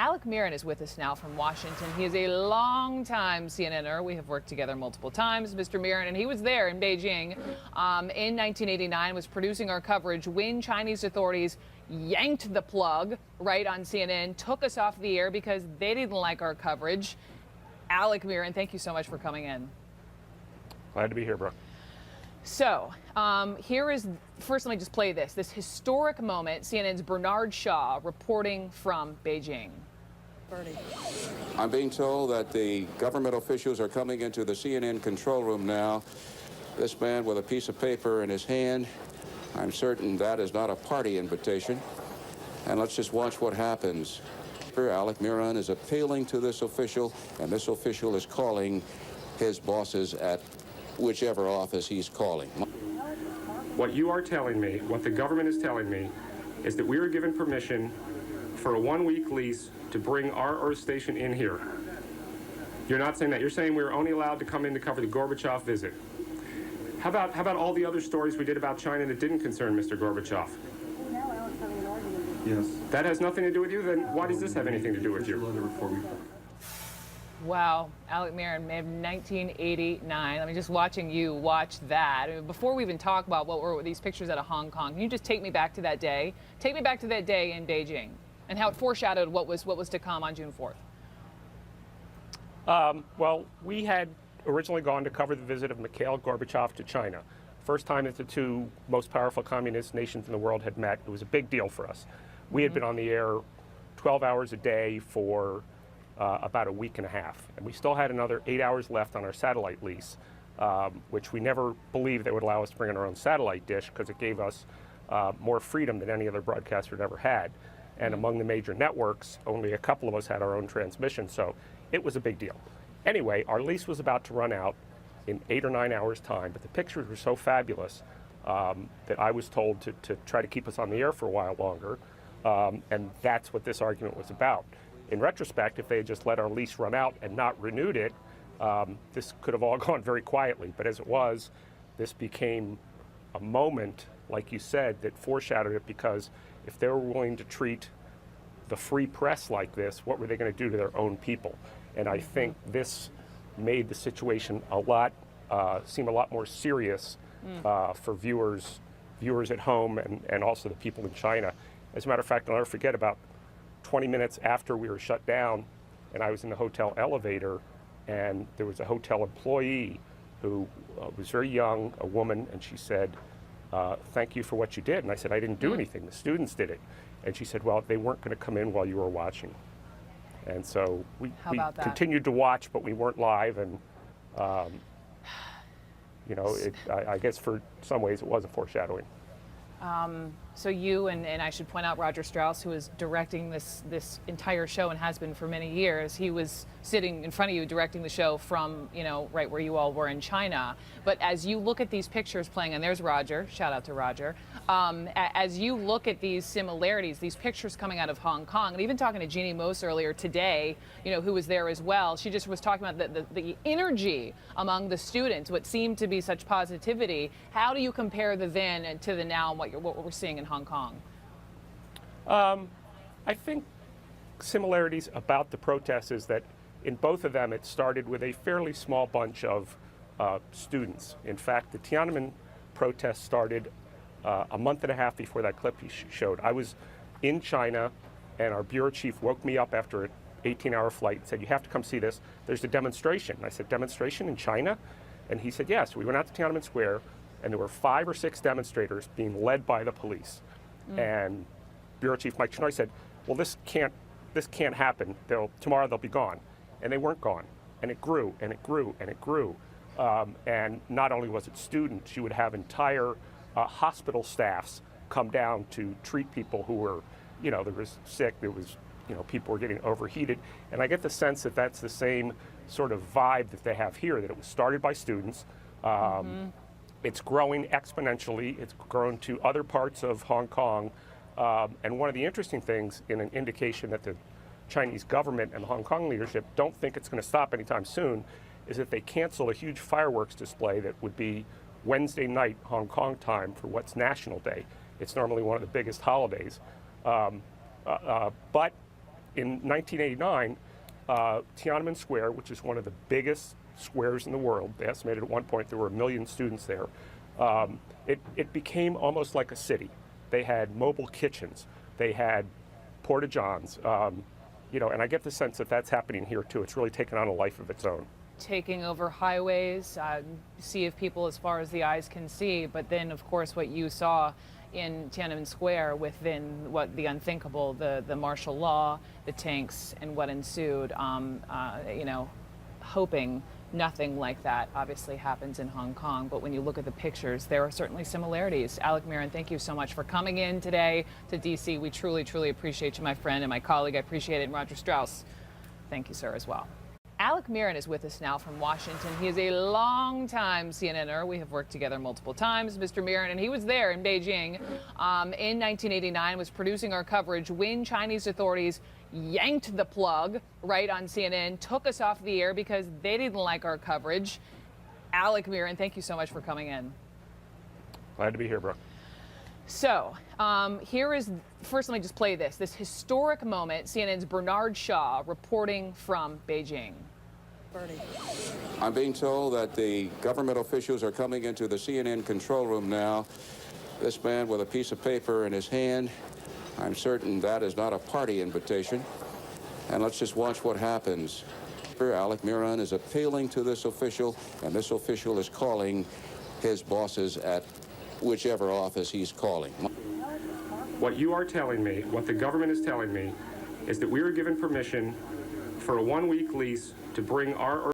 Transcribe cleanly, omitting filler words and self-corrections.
Alec Miran is with us now from Washington. He is a long-time CNNer. We have worked together multiple times, Mr. Miran, and he was there in Beijing in 1989, was producing our coverage when Chinese authorities yanked the plug right on CNN, took us off the air because they didn't like our coverage. Alec Miran, thank you so much for coming in. Glad to be here, Brooke. So, here is, first let me just play this historic moment, CNN's Bernard Shaw reporting from Beijing. I'm being told that the government officials are coming into the CNN control room now. This man with a piece of paper in his hand, I'm certain that is not a party invitation. And let's just watch what happens. Alec Miran is appealing to this official, and this official is calling his bosses at whichever office he's calling. What you are telling me, what the government is telling me, is that we were given permission for a one-week lease to bring our Earth station in here. You're not saying that. You're saying we were only allowed to come in to cover the Gorbachev visit. How about all the other stories we did about China that didn't concern Mr. Gorbachev? Yes. That has nothing to do with you? Then why does this have anything to do with you? Wow, Alec Miran, May of 1989. I mean, just watching you watch that. I mean, before we even talk about what were these pictures out of Hong Kong, can you just take me back to that day? Take me back to that day in Beijing and how it foreshadowed what was to come on June 4th. Well, we had originally gone to cover the visit of Mikhail Gorbachev to China. First time that the two most powerful communist nations in the world had met. It was a big deal for us. We had been on the air 12 hours a day for about a week and a half. And we still had another 8 hours left on our satellite lease, which we never believed they would allow us to bring in our own satellite dish because it gave us more freedom than any other broadcaster had ever had. And among the major networks, only a couple of us had our own transmission, so it was a big deal. Anyway, our lease was about to run out in 8 or 9 hours' time, but the pictures were so fabulous that I was told to try to keep us on the air for a while longer, and that's what this argument was about. In retrospect, if they had just let our lease run out and not renewed it, this could have all gone very quietly. But as it was, this became a moment, like you said, that foreshadowed it, because if they were willing to treat the free press like this, what were they going to do to their own people? And I think this made the situation seem a lot more serious for viewers at home and also the people in China. As a matter of fact, I'll never forget, about 20 minutes after we were shut down, and I was in the hotel elevator, and there was a hotel employee who was very young, a woman, and she said, thank you for what you did. And I said, I didn't do anything, the students did it. And she said, well, they weren't going to come in while you were watching. And so we continued to watch, but we weren't live, and you know, I guess for some ways it was a foreshadowing. So you and I should point out Roger Strauss, who is directing this entire show and has been for many years, he was sitting in front of you directing the show from, you know, right where you all were in China. But as you look at these pictures playing, and there's Roger, shout out to Roger, as you look at these similarities, these pictures coming out of Hong Kong, and even talking to Jeannie Mose earlier today, you know, who was there as well, she just was talking about the energy among the students, what seemed to be such positivity. How do you compare the then to the now and what we're seeing in Hong Kong? I think similarities about the protests is that in both of them it started with a fairly small bunch of students. In fact, the Tiananmen protest started a month and a half before that clip you showed. I was in China, and our bureau chief woke me up after an 18-hour flight and said, you have to come see this. There's a demonstration. And I said, demonstration in China? And he said, yes. We went out to Tiananmen Square, and there were 5 or 6 demonstrators being led by the police. And Bureau Chief Mike Chinoy said, well, this can't happen. Tomorrow they'll be gone. And they weren't gone. And it grew, and it grew, and it grew. And not only was it students, you would have entire hospital staffs come down to treat people who were, you know, there was sick, there was, you know, people were getting overheated. And I get the sense that that's the same sort of vibe that they have here, that it was started by students. It's growing exponentially. It's grown to other parts of Hong Kong. And one of the interesting things, in an indication that the Chinese government and the Hong Kong leadership don't think it's going to stop anytime soon, is that they canceled a huge fireworks display that would be Wednesday night Hong Kong time for what's National Day. It's normally one of the biggest holidays. But in 1989, Tiananmen Square, which is one of the biggest squares in the world, they estimated at one point there were 1 million students there, it became almost like a city. They had mobile kitchens, they had porta-johns, you know, and I get the sense that that's happening here too. It's really taken on a life of its own. Taking over highways, sea of people as far as the eyes can see, but then of course what you saw in Tiananmen Square within what the unthinkable, the martial law, the tanks, and what ensued, you know, hoping nothing like that obviously happens in Hong Kong. But when you look at the pictures, there are certainly similarities. Alec Miron, thank you so much for coming in today to DC. We truly, truly appreciate you, my friend and my colleague. I appreciate it. And Roger Strauss, thank you, sir, as well. Alec Miron is with us now from Washington. He is a long-time CNNer. We have worked together multiple times, Mr. Miron, and he was there in Beijing in 1989, was producing our coverage when Chinese authorities yanked the plug right on CNN, took us off the air because they didn't like our coverage. Alec Miron, thank you so much for coming in. Glad to be here, bro. So here is, first let me just play this historic moment, CNN's Bernard Shaw reporting from Beijing. I'm being told that the government officials are coming into the CNN control room now. This man with a piece of paper in his hand, I'm certain that is not a party invitation. And let's just watch what happens. Alec Miron is appealing to this official, and this official is calling his bosses at whichever office he's calling. What you are telling me, what the government is telling me, is that we were given permission for a 1-week lease to bring our